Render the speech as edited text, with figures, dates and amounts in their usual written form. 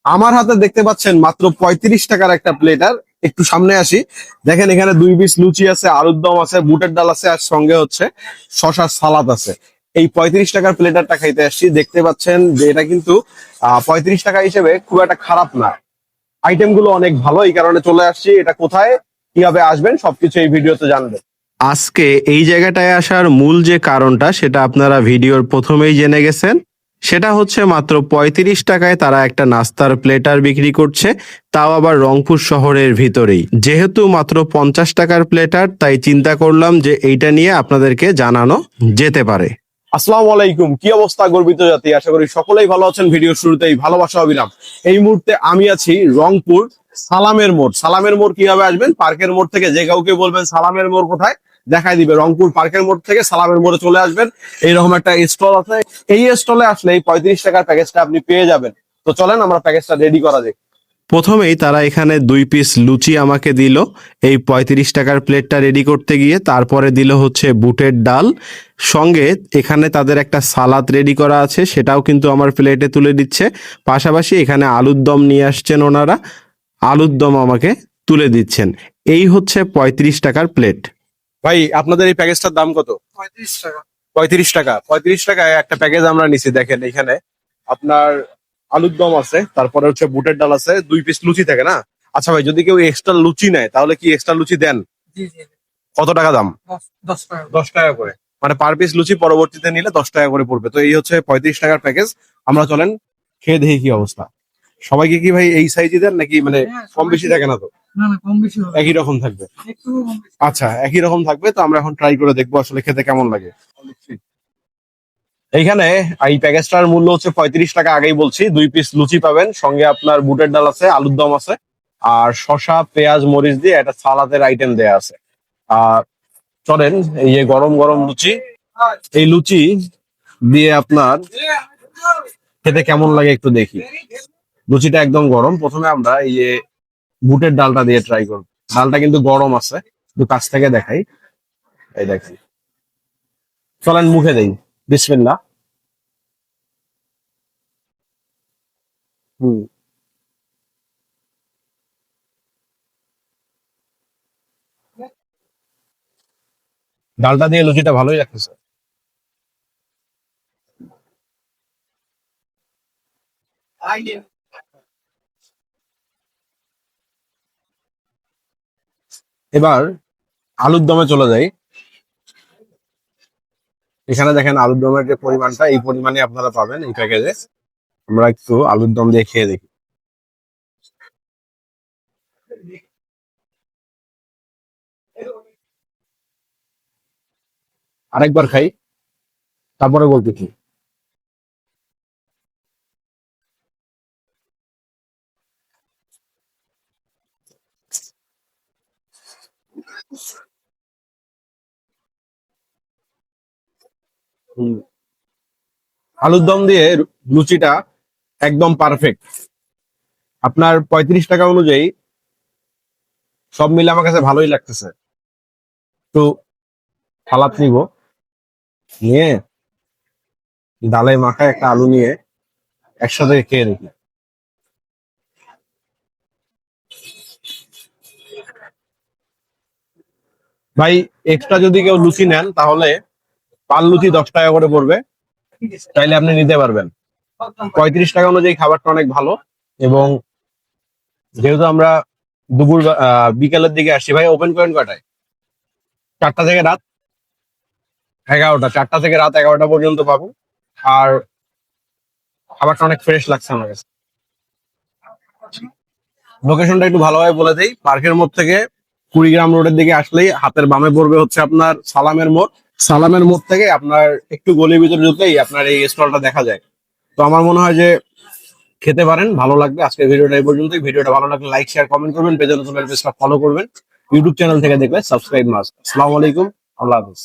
আমার হাতে দেখতে পাচ্ছেন মাত্র 35 টাকার একটা প্লেটার। একটু সামনে আসি, দেখেন এখানে 2 পিস লুচি আছে, আলুর দম আছে, বুটের ডাল আছে, আর সঙ্গে হচ্ছে শশার সালাদ আছে। এই 35 টাকার প্লেটারটা খাইতে আসছি। দেখতে পাচ্ছেন যে এটা কিন্তু 35 টাকা হিসেবে খুব একটা খারাপ না। আইটেম গুলো অনেক ভালো, এই কারণে চলে আসছি। এটা কোথায়, কিভাবে আসবেন, সবকিছু এই ভিডিওতে জানবেন। আজকে এই জায়গাটায় আসার মূল যে কারণটা সেটা আপনারা ভিডিওর প্রথমেই জেনে গেছেন। সেটা হচ্ছে মাত্র 35 টাকায় তারা একটা নাস্তার প্লেটার বিক্রি করছে, তাও আবার রংপুর শহরের ভিতরেই। যেহেতু মাত্র 50 টাকার প্লেটার, তাই চিন্তা করলাম যে এইটা নিয়ে আপনাদেরকে জানানো যেতে পারে। আসসালামু আলাইকুম, কি অবস্থা গর্বিত জাতি? আশা করি সকলেই ভালো আছেন। ভিডিওর শুরুতেই ভালোবাসা অবিরাম। এই মুহূর্তে আমি আছি রংপুর সালামের মোড়। সালামের মোড় কিভাবে আসবেন? পার্কের মোড় থেকে যে কাউকে বলবেন সালামের মোড় কোথায়, দেখাই দিবে। রংপুর পার্কের মোড় থেকে সালামের মোড়ে চলে আসবেন, এইরকম একটা স্টল আছে। এই স্টলে আসলে এই 35 টাকার প্যাকেজটা আপনি পেয়ে যাবেন। তো চলেন আমরা প্যাকেজটা রেডি করা যাক। প্রথমেই তারা এখানে 2 পিস লুচি আমাকে দিল এই 35 টাকার প্লেটটা রেডি করতে গিয়ে। তারপরে দিল হচ্ছে বুটের ডাল, সঙ্গে এখানে তাদের একটা সালাদ রেডি করা আছে, সেটাও কিন্তু আমার প্লেটে তুলে দিচ্ছে। পাশাপাশি এখানে আলুর দম নিয়ে আসছেন ওনারা, আলুর দম আমাকে তুলে দিচ্ছেন। এই হচ্ছে 35 টাকার প্লেট। ভাই আপনাদের এই প্যাকেজটার দাম কত? 35 টাকা। 35 টাকা। 35 টাকায় একটা প্যাকেজ আমরা নিছি। দেখেন এখানে আপনার আলুর দম আছে, তারপরে হচ্ছে বুটের ডাল আছে, 2 পিস লুচি থাকে না? আচ্ছা ভাই, যদি কেউ এক্সট্রা লুচি নেয় তাহলে কি এক্সট্রা লুচি দেন? জি জি। কত টাকা দাম? 10 টাকা। 10 টাকা করে, মানে পার পিস লুচি পরবর্তীতে নিলে 10 টাকা করে পড়বে। তো এই হচ্ছে 35 টাকার প্যাকেজ। আমরা চলেন খেয়ে দেখি কি অবস্থা। সবাইকে কি ভাই এই সাইজই দেন নাকি মানে হ্যাঁ, কম বেশি থাকে না? তো না না, কম বেশি হবে। একই রকম থাকবে? একটু কম বেশি। আচ্ছা, একই রকম থাকবে। তো আমরা এখন ট্রাই করে দেখবো আসলে খেতে কেমন লাগে। এইখানে এই প্যাকেজটার মূল্য হচ্ছে 35 টাকা। আগেই বলছি, 2 পিস লুচি পাবেন, সঙ্গে আপনার বুটের ডাল আছে, আলুর দম আছে, আর শসা পেঁয়াজ মরিচ দিয়ে একটা সালাদের আইটেম দেয়া আছে। আর চলেন এই যে গরম গরম লুচি, এই লুচি দিয়ে আপনার খেতে কেমন লাগে একটু দেখি। লুচিটা একদম গরম। প্রথমে আমরা এই যে বুটের ডালটা দিয়ে ট্রাই করব। ডালটা কিন্তু গরম আছে, একটু কাছ থেকে দেখাই। এই দেখি, চলেন মুখে দেই। বিসমিল্লাহ। হুম, ডালটা দিয়ে লুচিটা ভালোই লাগতেছে। এবার আলুর দমে চলে যাই। এখানে দেখেন আলুর দমের যে পরিমাণটা, এই পরিমাণে আপনারা পাবেন এই প্যাকেজে। আমরা একটু আলুর দম দিয়ে খেয়ে দেখি। আরেকবার খাই, তারপরে বলতেছি। হুম, আলুর দম দিয়ে লুচিটা একদম পারফেক্ট। আপনার 35 টাকা অনুযায়ী সব মিলে আমার কাছে ভালোই লাগতেছে। তো সালাদ নিব, নিয়ে ডালে মাখায় একটা আলু নিয়ে একসাথে খেয়ে দেখি। ভাই, এক্সট্রা যদি কেউ লুচি নেন তাহলে পার লুচি 10 টাকা করে পড়বে, চাইলে আপনি নিতে পারবেন। 35 টাকা অনুযায়ী খাবারটা অনেক ভালো। এবং যেহেতু আমরা দুপুর বিকালের দিকে আসছি, ভাই ওপেন করেন কয়টায়? 4টা থেকে রাত 11টা। 4টা থেকে রাত 11টা পর্যন্ত পাবো। আর খাবারটা অনেক ফ্রেশ লাগছে আমার কাছে। লোকেশনটা একটু ভালোভাবে বলে দেই। পার্কের মোড় থেকে কুড়িগ্রাম রোডের দিকে আসলেই হাতের বামে পড়বে হচ্ছে আপনার সালামের মোড়। সালামের মোড় থেকে আপনার একটু গলির ভিতরে ঢুকলেই আপনার এই স্টলটা দেখা যায়। তো আমার মনে হয় যে খেতে পারেন, ভালো লাগবে। আজকের ভিডিওটা এই পর্যন্তই। ভিডিওটা ভালো লাগলে লাইক শেয়ার কমেন্ট করবেন, পেজে নতুন পেজটা ফলো করবেন, ইউটিউব চ্যানেল থেকে দেখলে সাবস্ক্রাইব মাস্ট। আসসালামু আলাইকুম, আল্লাহ হাফিজ।